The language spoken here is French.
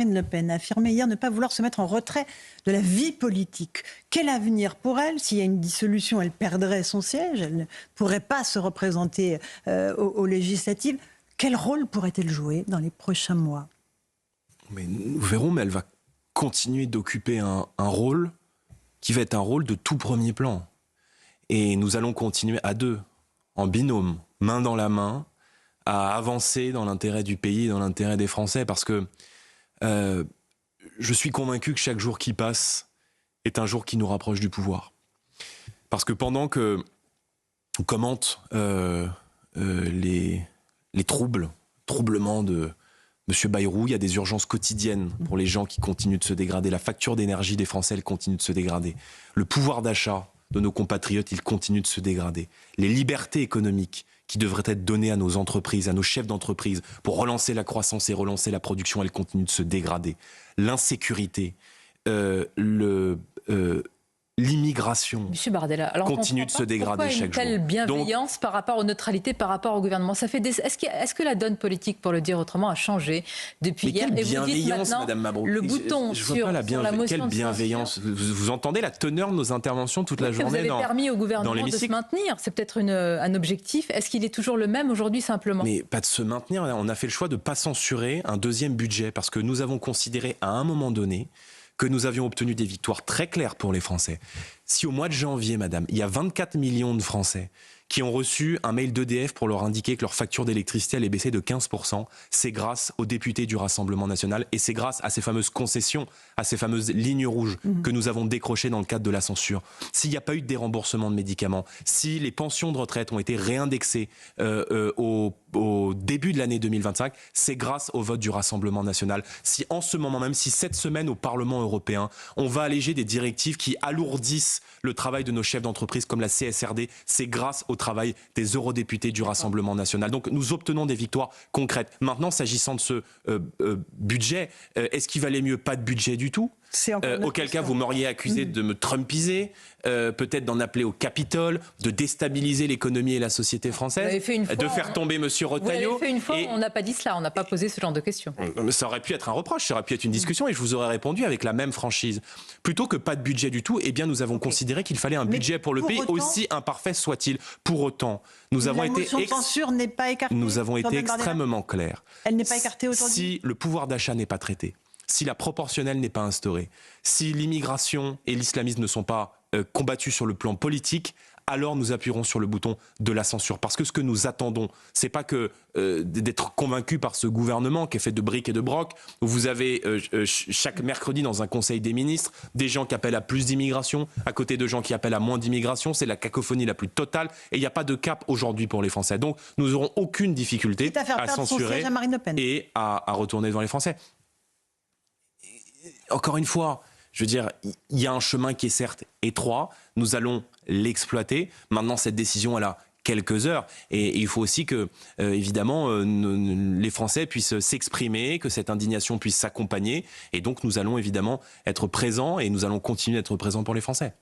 Marine Le Pen a affirmé hier ne pas vouloir se mettre en retrait de la vie politique. Quel avenir pour elle? S'il y a une dissolution, elle perdrait son siège, elle ne pourrait pas se représenter aux législatives. Quel rôle pourrait-elle jouer dans les prochains mois? Mais nous verrons, mais elle va continuer d'occuper un rôle qui va être un rôle de tout premier plan. Et nous allons continuer à deux, en binôme, main dans la main, à avancer dans l'intérêt du pays, dans l'intérêt des Français, parce que je suis convaincu que chaque jour qui passe est un jour qui nous rapproche du pouvoir. Parce que pendant que on commente les troublements de M. Bayrou, il y a des urgences quotidiennes pour les gens qui continuent de se dégrader. La facture d'énergie des Français, elle continue de se dégrader. Le pouvoir d'achat de nos compatriotes, il continue de se dégrader. Les libertés économiques qui devraient être données à nos entreprises, à nos chefs d'entreprise, pour relancer la croissance et relancer la production, elles continuent de se dégrader. L'insécurité, l'immigration continue de se dégrader chaque jour. Pourquoi une telle bienveillance par rapport aux neutralités, par rapport au gouvernement? Est-ce que la donne politique, pour le dire autrement, a changé depuis hier? Quelle bienveillance, Madame Mabrouk? Le bouton sur la motion quelle bienveillance? Vous entendez la teneur de nos interventions toute la journée dans l'hémicycle? Vous avez permis au gouvernement de se maintenir. C'est peut-être un objectif. Est-ce qu'il est toujours le même aujourd'hui, simplement? Mais pas de se maintenir. On a fait le choix de ne pas censurer un deuxième budget parce que nous avons considéré à un moment donné que nous avions obtenu des victoires très claires pour les Français. Si au mois de janvier, madame, il y a 24 millions de Français qui ont reçu un mail d'EDF pour leur indiquer que leur facture d'électricité allait baisser de 15%, c'est grâce aux députés du Rassemblement national et c'est grâce à ces fameuses concessions, à ces fameuses lignes rouges que nous avons décrochées dans le cadre de la censure. S'il n'y a pas eu de déremboursement de médicaments, si les pensions de retraite ont été réindexées au début de l'année 2025, c'est grâce au vote du Rassemblement national. Si en ce moment même, si cette semaine au Parlement européen, on va alléger des directives qui alourdissent le travail de nos chefs d'entreprise comme la CSRD, c'est grâce au travail des eurodéputés du Rassemblement national. Donc nous obtenons des victoires concrètes. Maintenant, s'agissant de ce budget, est-ce qu'il valait mieux pas de budget du tout? Auquel cas vous m'auriez accusé de me trumpiser, peut-être d'en appeler au Capitole, de déstabiliser l'économie et la société française, de faire tomber M. Retailleau. Vous l'avez fait une fois, on n'a pas dit cela, on n'a pas posé ce genre de questions. Mais ça aurait pu être un reproche, ça aurait pu être une discussion et je vous aurais répondu avec la même franchise. Plutôt que pas de budget du tout, eh bien nous avons considéré qu'il fallait un budget pour le pays, aussi imparfait soit-il. Pour autant, nous avons été extrêmement clairs. Elle n'est pas écartée aujourd'hui. Si le pouvoir d'achat n'est pas traité, si la proportionnelle n'est pas instaurée, si l'immigration et l'islamisme ne sont pas combattus sur le plan politique, alors nous appuierons sur le bouton de la censure. Parce que ce que nous attendons, c'est pas que d'être convaincus par ce gouvernement qui est fait de briques et de brocs, où vous avez chaque mercredi dans un conseil des ministres, des gens qui appellent à plus d'immigration, à côté de gens qui appellent à moins d'immigration, c'est la cacophonie la plus totale, et il n'y a pas de cap aujourd'hui pour les Français. Donc nous n'aurons aucune difficulté à censurer et à retourner devant les Français. Encore une fois, je veux dire, il y a un chemin qui est certes étroit, nous allons l'exploiter. Maintenant, cette décision, elle a quelques heures. Et il faut aussi que, évidemment, les Français puissent s'exprimer, que cette indignation puisse s'accompagner. Et donc, nous allons évidemment être présents et nous allons continuer d'être présents pour les Français.